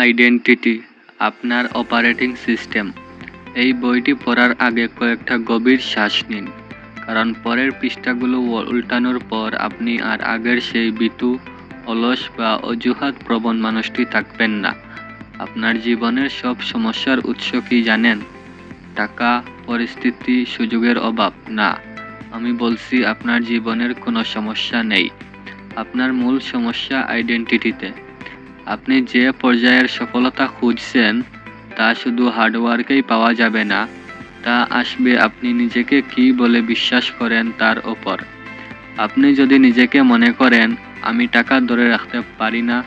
Identity, আপনার operating system. এই বইটি পড়ার আগে কয়েকটা গভীর শ্বাস নিন, কারণ পরের পৃষ্ঠাগুলো উল্টানোর পর আপনি আর আগের সেই ভীতু, অলস বা অজুহাত প্রবণ মানুষটি থাকবেন না। আপনার জীবনের সব সমস্যার উৎস কি জানেন? টাকা, পরিস্থিতি, সুযোগের অভাব? না, আমি বলছি আপনার জীবনের কোনো সমস্যা নেই। আপনার মূল সমস্যা আইডেন্টিটিতে। আপনি যে পর্যায়ের সফলতা খুঁজছেন তা শুধু হার্ডওয়ার্কেই পাওয়া যাবে না, তা আসবে আপনি নিজেকে কী বলে বিশ্বাস করেন তার ওপর। আপনি যদি নিজেকে মনে করেন আমি টাকা ধরে রাখতে পারি না,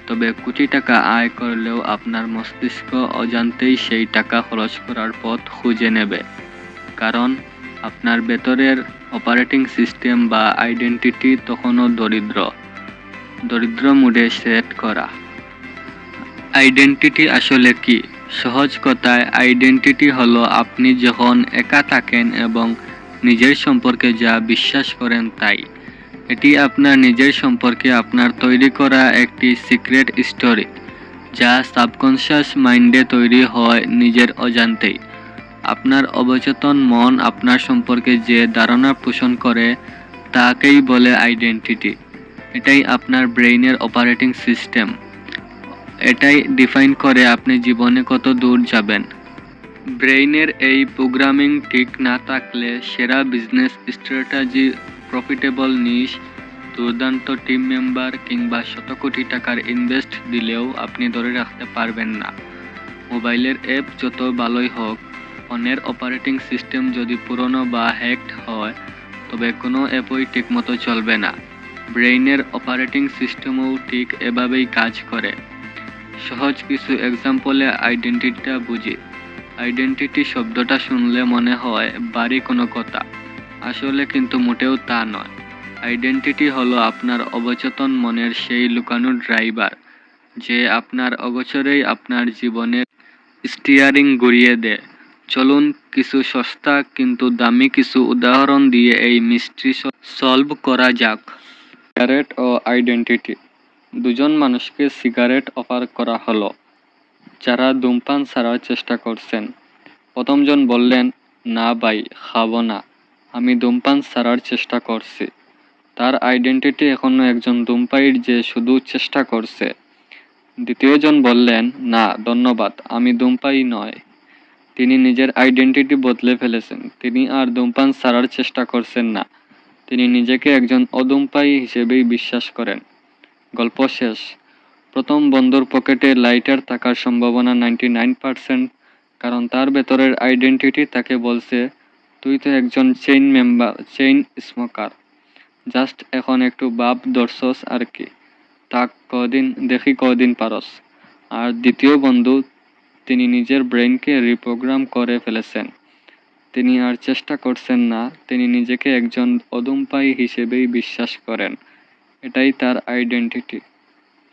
তবে কোটি টাকা আয় করলেও আপনার মস্তিষ্ক অজান্তেই সেই টাকা খরচ করার পথ খুঁজে নেবে, কারণ আপনার ভেতরের অপারেটিং সিস্টেম বা আইডেন্টিটি তখনও দরিদ্র মুডে সেট করা। আইডেন্টিটি আসলে কি? সহজ কথায়, আইডেন্টিটি হলো আপনি যখন একা থাকেন এবং নিজের সম্পর্কে যা বিশ্বাস করেন তাই। এটি আপনার নিজের সম্পর্কে আপনার তৈরি করা একটি সিক্রেট স্টোরি, যা সাবকনশিয়াস মাইন্ডে তৈরি হয় নিজের অজান্তেই। আপনার অবচেতন মন আপনার সম্পর্কে যে ধারণা পোষণ করে তাকেই বলে আইডেন্টিটি। এটাই আপনার ব্রেইনের অপারেটিং সিস্টেম। এটাই ডিফাইন করে আপনি জীবনে কত দূর যাবেন। ব্রেইনের এই প্রোগ্রামিং ঠিক না থাকলে সেরা বিজনেস স্ট্র্যাটেজি, প্রফিটেবল নিশ, দুর্দান্ত টিম মেম্বার কিংবা শত কোটি টাকার ইনভেস্ট দিলেও আপনি ধরে রাখতে পারবেন না। মোবাইলের অ্যাপ যত ভালোই হোক, ফোনের অপারেটিং সিস্টেম যদি পুরনো বা হ্যাকড হয়, তবে কোনো অ্যাপই ঠিকমতো চলবে না। ব্রেইনের অপারেটিং সিস্টেমও ঠিক এভাবেই কাজ করে। সহজ কিছু এক্সাম্পলে আইডেন্টিটিটা বুঝি। আইডেন্টিটি শব্দটা শুনলে মনে হয় ভারী কোনো কথা, আসলে কিন্তু মোটেও তা নয়। আইডেন্টিটি হলো আপনার অবচেতন মনের সেই লুকানো ড্রাইভার, যে আপনার অগোচরেই আপনার জীবনের স্টিয়ারিং ঘুরিয়ে দেয়। চলুন কিছু সস্তা কিন্তু দামি কিছু উদাহরণ দিয়ে এই মিস্ট্রি সলভ করা যাক। সিগারেট ও আইডেন্টিটি। দুজন মানুষকে সিগারেট অফার করা হলো, যারা ধূমপান ছাড়ার চেষ্টা করছেন। প্রথমজন বললেন, না ভাই, খাবো না, আমি ধূমপান ছাড়ার চেষ্টা করছি। তার আইডেন্টিটি এখনো একজন ধূমপায়ীর যে শুধু চেষ্টা করছে। দ্বিতীয়জন বললেন, না ধন্যবাদ, আমি ধূমপায়ী নয়। তিনি নিজের আইডেন্টিটি বদলে ফেলেছেন। তিনি আর ধূমপান ছাড়ার চেষ্টা করছেন না, তিনি নিজেকে একজন অধূমপায়ী হিসেবেই বিশ্বাস করেন। গল্প শেষ। প্রথম বন্ধুর পকেটে লাইটার থাকার সম্ভাবনা 99%, কারণ তার ভেতরের আইডেন্টিটি তাকে বলছে, তুই তো একজন চেইন স্মোকার, জাস্ট এখন একটু বাপ ধরছস আর কি, তাক দেখি কদিন পারস। আর দ্বিতীয় বন্ধু, তিনি নিজের ব্রেইনকে রিপ্রোগ্রাম করে ফেলেছেন। তিনি আর চেষ্টা করছেন না, তিনি নিজেকে একজন অধূমপায়ী হিসেবেই বিশ্বাস করেন। এটাই তার আইডেন্টিটি।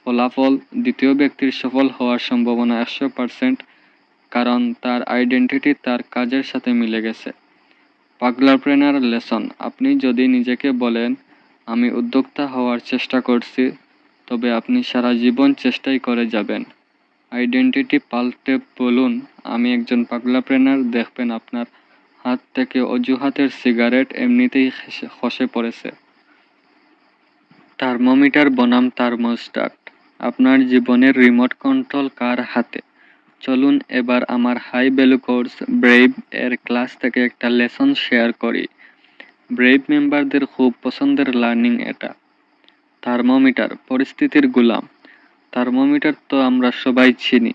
ফলাফল, দ্বিতীয় ব্যক্তির সফল হওয়ার সম্ভাবনা 100%, কারণ তার আইডেন্টিটি তার কাজের সাথে মিলে গেছে। পাগলাপ্রেনার লেসন। আপনি যদি নিজেকে বলেন, আমি উদ্যোক্তা হওয়ার চেষ্টা করছি, তবে আপনি সারা জীবন চেষ্টাই করে যাবেন। আইডেন্টিটি পাল্টে বলুন, আমি একজন পাগলাপ্রেনার, দেখবেন আপনার হাত থেকে অজুহাতের সিগারেট এমনিতেই খসে পড়েছে। থার্মোমিটার বনাম থার্মোস্ট্যাট। আপনার জীবনের রিমোট কন্ট্রোল কার হাতে? চলুন এবার আমার হাই ভ্যালু কোর্স ব্রেভ এর ক্লাস থেকে একটা লেসন শেয়ার করি। ব্রেভ মেম্বারদের খুব পছন্দের লার্নিং এটা। থার্মোমিটার, পরিস্থিতির গোলাম। থার্মোমিটার তো আমরা সবাই চিনি।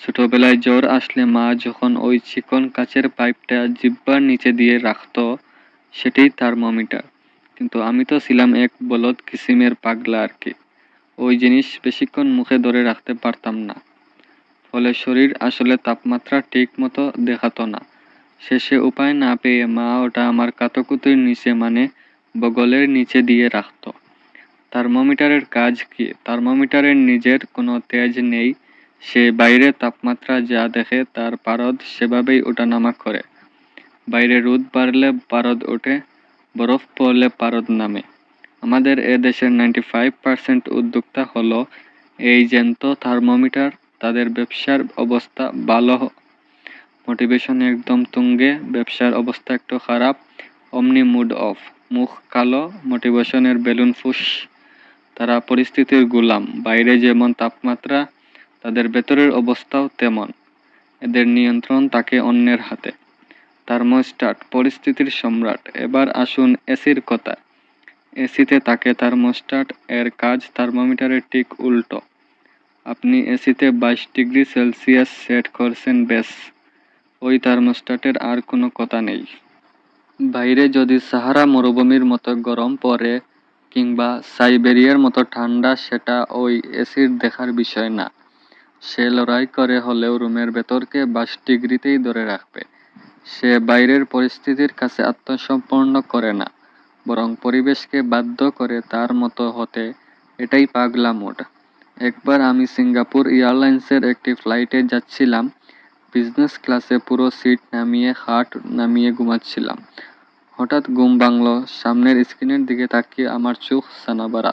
ছোটবেলায় জ্বর আসলে মা যখন ওই চিকন কাচের পাইপটা জিহ্বার নিচে দিয়ে রাখতো, সেটাই থার্মোমিটার। কিন্তু আমি তো ছিলাম এক বলদ কিসিমের পাগলা আর কি। ওই জিনিস বেশিক্ষণ মুখে ধরে রাখতে পারতাম না। ফলে শরীর আসলে তাপমাত্রা ঠিক মতো দেখাতো না। শেষে উপায় না পেয়ে মা ওটা আমার কাতুকুতুর নিচে, মানে বগলের নিচে দিয়ে রাখতো। থার্মোমিটারের কাজ কি? থার্মোমিটারের নিজের কোনো তেজ নেই। সে বাইরে তাপমাত্রা যা দেখে তার পারদ সেভাবেই ওঠানামা করে। বাইরে রোদ বাড়লে পারদ ওঠে, বরফ পড়লে পারদ নামে। আমাদের এদেশের 95% উদ্যোক্তা হলো এই জ্যান্ত থার্মোমিটার। তাদের ব্যবসার অবস্থা ভালো, মোটিভেশন একদম তুঙ্গে, ব্যবসার অবস্থা একটু খারাপ, অমনি মুড অফ, মুখ কালো, মোটিভেশনের বেলুন ফুস। তারা পরিস্থিতির গোলাম, বাইরে যেমন তাপমাত্রা তাদের ভেতরের অবস্থাও তেমন, এদের নিয়ন্ত্রণ থাকে অন্যের হাতে। থার্মোস্ট্যাট পরিস্থিতির সম্রাট। এবার আসুন এসির কথা। এসিতে থাকে থার্মোস্ট্যাট, এর কাজ থার্মোমিটারের ঠিক উল্টো। আপনি এসিতে 22 ডিগ্রি সেলসিয়াস সেট করছেন, বেশ, ওই থার্মোস্ট্যাটের আর কোনো কথা নেই। বাইরে যদি সাহারা মরুভূমির মতো গরম পড়ে কিংবা সাইবেরিয়ার মতো ঠান্ডা, সেটা ওই এসির দেখার বিষয় না। সে লড়াই করে হলেও রুমের ভেতরকে 22 ডিগ্রিতেই ধরে রাখবে। সে বাইরের পরিস্থিতির কাছে আত্মসমর্পণ করে না, বরং পরিবেশকে বাধ্য করে তার মতো হতে। এটাই পাগলা মোড। একবার আমি সিঙ্গাপুর এয়ারলাইন্সের একটি ফ্লাইটে যাচ্ছিলাম, বিজনেস ক্লাসে পুরো সিট নামিয়ে খাট নামিয়ে ঘুমাচ্ছিলাম। হঠাৎ ঘুম ভাঙল, সামনের স্ক্রিনের দিকে তাকিয়ে আমার চোখ সানাবাড়া।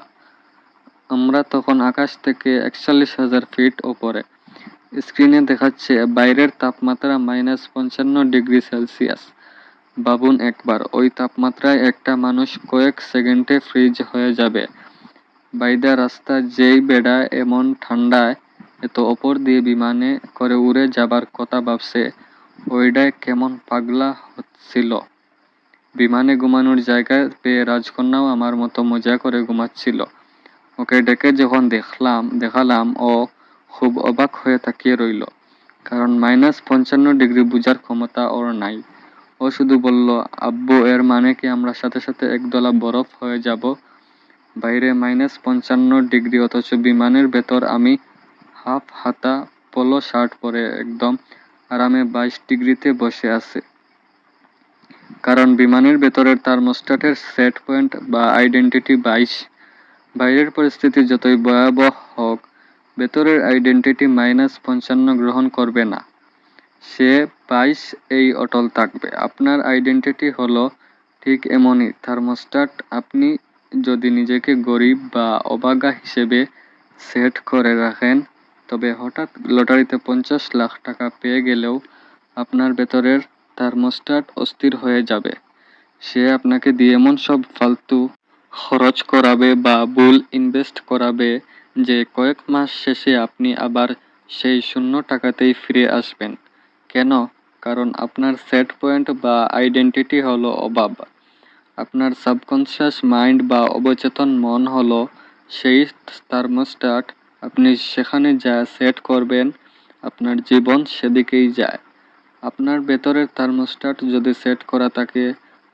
আমরা তখন আকাশ থেকে 41,000 ফিট ওপরে। স্ক্রিনে দেখাচ্ছে বাইরের তাপমাত্রা -55 ডিগ্রি সেলসিয়াস। ভাবুন একবার, ওই তাপমাত্রায় একটা মানুষ কয়েক সেকেন্ডে ফ্রিজ হয়ে যাবে। বাইদা রাস্তা যেই বেড়া, এমন ঠান্ডায় এত ওপর দিয়ে বিমানে করে উড়ে যাবার কথা ভাবছে, ওইডায় কেমন পাগলা হচ্ছিল। বিমানে ঘুমানোর জায়গা পেয়ে রাজকন্যাও আমার মতো মজা করে ঘুমাচ্ছিল। ওকে ডেকে যখন দেখালাম, ও খুব অবাক হয়ে তাকিয়ে রইল, কারণ -55 ডিগ্রি বুঝার ক্ষমতা ওর নাই। ও শুধু বলল, আব্বু, এর মানে কি আমরা সাথে সাথে একদলা বরফ হয়ে যাব? বাইরে -55 ডিগ্রি, অথচ বিমানের ভেতর আমি হাফ হাতা পোলো শার্ট পরে একদম আরামে 22 ডিগ্রিতে বসে আছে। কারণ বিমানের ভেতরের থার্মোস্ট্যাটের সেট পয়েন্ট বা আইডেন্টিটি 22। বাইরের পরিস্থিতি যতই ভয়াবহ হোক, ভেতরের আইডেন্টিটি -55 গ্রহণ করবে না। সে 22 এই অটল থাকবে। আপনার আইডেন্টিটি হলো ঠিক এমনই থার্মোস্ট্যাট। আপনি যদি নিজেকে গরিব বা অভাগা হিসেবে সেট করে রাখেন, তবে হঠাৎ লটারিতে 50 লাখ টাকা পেয়ে গেলেও আপনার ভেতরের থার্মোস্ট্যাট অস্থির হয়ে যাবে। সে আপনাকে দিয়ে এমন সব ফালতু খরচ করাবে বা ভুল ইনভেস্ট করাবে যে কয়েক মাস শেষে আপনি আবার সেই 0 টাকাতেই ফিরে আসবেন। কেন? কারণ আপনার সেট পয়েন্ট বা আইডেন্টিটি হলো অভাব। আপনার সাবকনশিয়াস মাইন্ড বা অবচেতন মন হলো সেই থার্মোস্ট্যাট। আপনি সেখানে যা সেট করবেন, আপনার জীবন সেদিকেই যায়। আপনার ভেতরের থার্মোস্ট্যাট যদি সেট করা থাকে,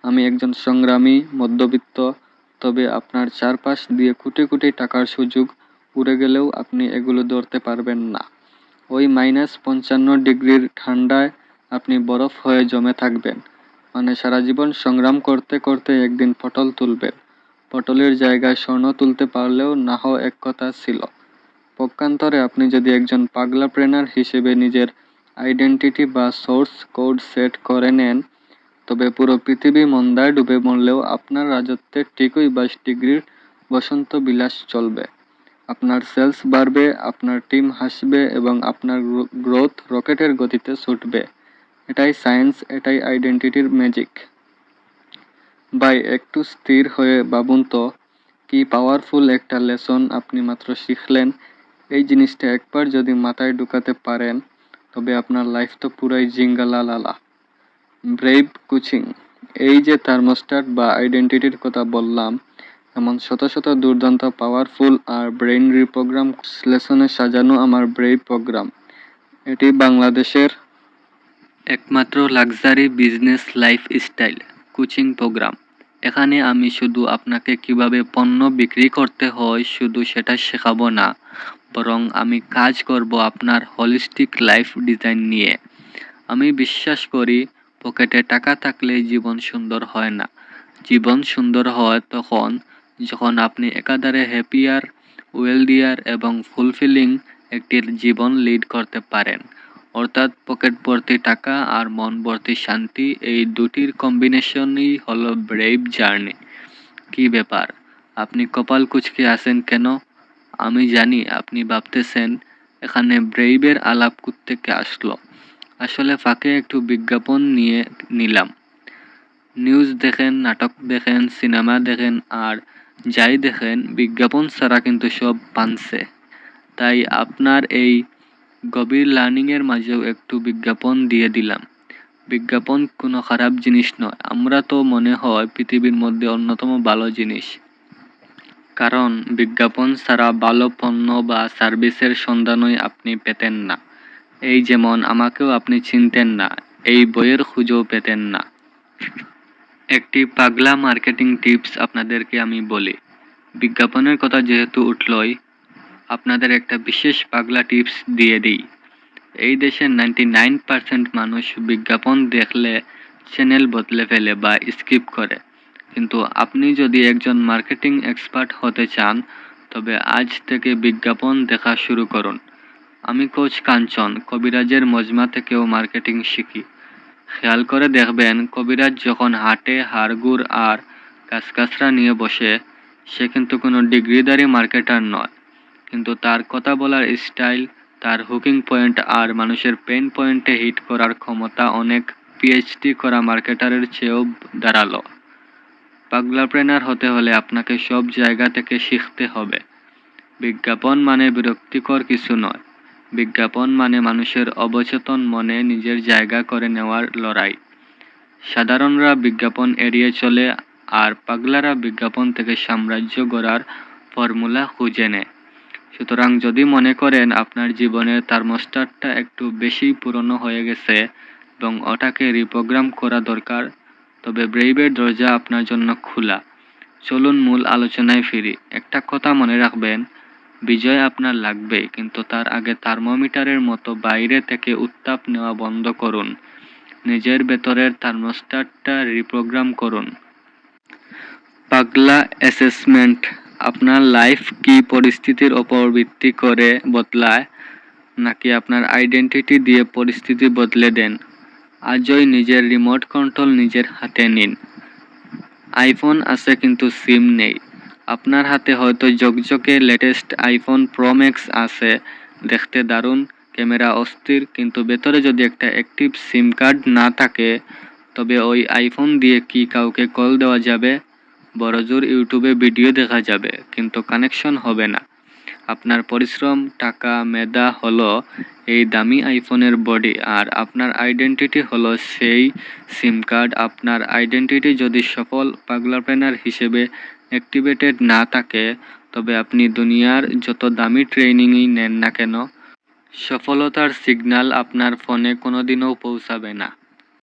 আমি একজন সংগ্রামী মধ্যবিত্ত, তবে আপনার চারপাশ দিয়ে কোটি কোটি টাকার সুযোগ উড়ে গেলেও আপনি এগুলো ধরতে পারবেন না। ওই -55 ডিগ্রির ঠান্ডায় আপনি বরফ হয়ে জমে থাকবেন। মানে সারা জীবন সংগ্রাম করতে করতে একদিন পটল তুলবেন। পটলের জায়গায় স্বর্ণ তুলতে পারলেও নাহ, এক কথা ছিল। পক্ষান্তরে আপনি যদি একজন পাগলা প্রেনার হিসেবে নিজের আইডেন্টিটি বা সোর্স কোড সেট করে নেন, তবে পুরো পৃথিবী মন্দায় ডুবে মরলেও আপনার রাজত্বে ঠিকই 22 ডিগ্রির বসন্ত বিলাস চলবে। আপনার সেলস বাড়বে, আপনার টিম হাসবে এবং আপনার গ্রোথ রকেটের গতিতে ছুটবে। এটাই সায়েন্স, এটাই আইডেন্টিটির ম্যাজিক। ভাই, একটু স্থির হয়ে ভাবুন তো, কি পাওয়ারফুল একটা লেসন আপনি মাত্র শিখলেন। এই জিনিসটা একবার যদি মাথায় ঢুকাতে পারেন, তবে আপনার লাইফ তো পুরাই জিঙ্গালালালা। Brave coaching. এই যে থার্মোস্ট্যাট বা আইডেন্টিটির কথা বললাম, এমন শত শত দুর্দান্ত পাওয়ারফুল আর ব্রেইন রিপ্রোগ্রাম লেসনে সাজানো আমার ব্রেভ প্রোগ্রাম। এটি বাংলাদেশের একমাত্র luxury business lifestyle coaching program. এখানে আমি শুধু আপনাকে কিভাবে পণ্য বিক্রি করতে হয় শুধু সেটা শেখাবো না, বরং আমি কাজ করব আপনার হোলিস্টিক লাইফ ডিজাইন নিয়ে। আমি বিশ্বাস করি, পকেটে টাকা থাকলেই জীবন সুন্দর হয় না। জীবন সুন্দর হয় তখন যখন আপনি একাধারে হ্যাপিয়ার, ওয়েলদিয়ার এবং ফুলফিলিং একটি জীবন লিড করতে পারেন। অর্থাৎ পকেট ভর্তি টাকা আর মন ভর্তি শান্তি, এই দুটির কম্বিনেশনই হলো ব্রেভ জার্নি। কি ব্যাপার, আপনি কপাল কুঁচকে আছেন কেন? আমি জানি আপনি ভাবতেছেন এখানে ব্রেইবের আলাপ থেকে আসলো? আসলে ফাঁকে একটু বিজ্ঞাপন নিয়ে নিলাম। নিউজ দেখেন, নাটক দেখেন, সিনেমা দেখেন, আর যাই দেখেন বিজ্ঞাপন ছাড়া কিন্তু সব পানছে। তাই আপনার এই গভীর লার্নিংয়ের মাঝেও একটু বিজ্ঞাপন দিয়ে দিলাম। বিজ্ঞাপন কোনো খারাপ জিনিস নয়, আমরা তো মনে হয় পৃথিবীর মধ্যে অন্যতম ভালো জিনিস। কারণ বিজ্ঞাপন ছাড়া ভালো পণ্য বা সার্ভিসের সন্ধানই আপনি পেতেন না। এই যেমন আমাকেও আপনি চিনতেন না, এই বইয়ের খুঁজেও পেতেন না। একটি পাগলা মার্কেটিং টিপস আপনাদেরকে আমি বলি। বিজ্ঞাপনের কথা যেহেতু উঠলই, আপনাদের একটা বিশেষ পাগলা টিপস দিয়ে দিই। এই দেশের 99% মানুষ বিজ্ঞাপন দেখলে চ্যানেল বদলে ফেলে বা স্কিপ করে। কিন্তু আপনি যদি একজন মার্কেটিং এক্সপার্ট হতে চান, তবে আজ থেকে বিজ্ঞাপন দেখা শুরু করুন। আমি কোচ কাঞ্চন, কবিরাজের মজমা থেকেও মার্কেটিং শিখি। খেয়াল করে দেখবেন, কবিরাজ যখন হাটে হাড়গুড় আর গাছগাছরা নিয়ে বসে, সে কিন্তু কোনো ডিগ্রিধারী মার্কেটার নয়, কিন্তু তার কথা বলার স্টাইল, তার হুকিং পয়েন্ট আর মানুষের পেইন পয়েন্টে হিট করার ক্ষমতা অনেক পিএইচডি করা মার্কেটারের চেয়েও দাঁড়ালো। পাগলাপ্রেনার হতে হলে আপনাকে সব জায়গা থেকে শিখতে হবে। বিজ্ঞাপন মানে বিরক্তিকর কিছু নয়। বিজ্ঞাপন মানে মানুষের অবচেতন মনে নিজের জায়গা করে নেওয়ার লড়াই। সাধারণরা বিজ্ঞাপন এড়িয়ে চলে, আর পাগলারা বিজ্ঞাপন থেকে সাম্রাজ্য গড়ার ফর্মুলা খুঁজে নেয়। সুতরাং যদি মনে করেন আপনার জীবনের থার্মোস্ট্যাটটা একটু বেশি পুরনো হয়ে গেছে এবং ওটাকে রিপ্রোগ্রাম করা দরকার, তবে ব্রেইবের দরজা আপনার জন্য খোলা। চলুন মূল আলোচনায় ফিরি। একটা কথা মনে রাখবেন, বিজয় আপনার লাগবে, কিন্তু তার আগে থার্মোমিটারের মতো বাইরে থেকে উত্তাপ নেওয়া বন্ধ করুন। নিজের ভেতরের থার্মোস্ট্যাটটা রিপ্রোগ্রাম করুন। পাগলা অ্যাসেসমেন্ট। আপনার লাইফ কি পরিস্থিতির ওপর ভিত্তি করে বদলায়, নাকি আপনার আইডেন্টিটি দিয়ে পরিস্থিতি বদলে দেন? আজই নিজের রিমোট কন্ট্রোল নিজের হাতে নিন। আইফোন আছে কিন্তু সিম নেই। আপনার হাতে হয়তো ঝকঝকে লেটেস্ট আইফোন প্রো ম্যাক্স আছে, দেখতে দারুণ, ক্যামেরা অস্থির, কিন্তু ভেতরে যদি একটা অ্যাক্টিভ সিম কার্ড না থাকে, তবে ওই আইফোন দিয়ে কি কাউকে কল দেওয়া যাবে? বড়জোর ইউটিউবে ভিডিও দেখা যাবে, কিন্তু কানেকশন হবে না। আপনার পরিশ্রম, টাকা, মেধা হলো এই দামি আইফোনের বডি, আর আপনার আইডেন্টিটি হলো সেই সিম কার্ড। আপনার আইডেন্টিটি যদি সফল পাগলাপ্রেনার হিসেবে অ্যাক্টিভেটেড না থাকে, তবে আপনি দুনিয়ার যত দামি ট্রেনিংই নেন না কেন, সফলতার সিগন্যাল আপনার ফোনে কোনোদিনও পৌঁছাবে না।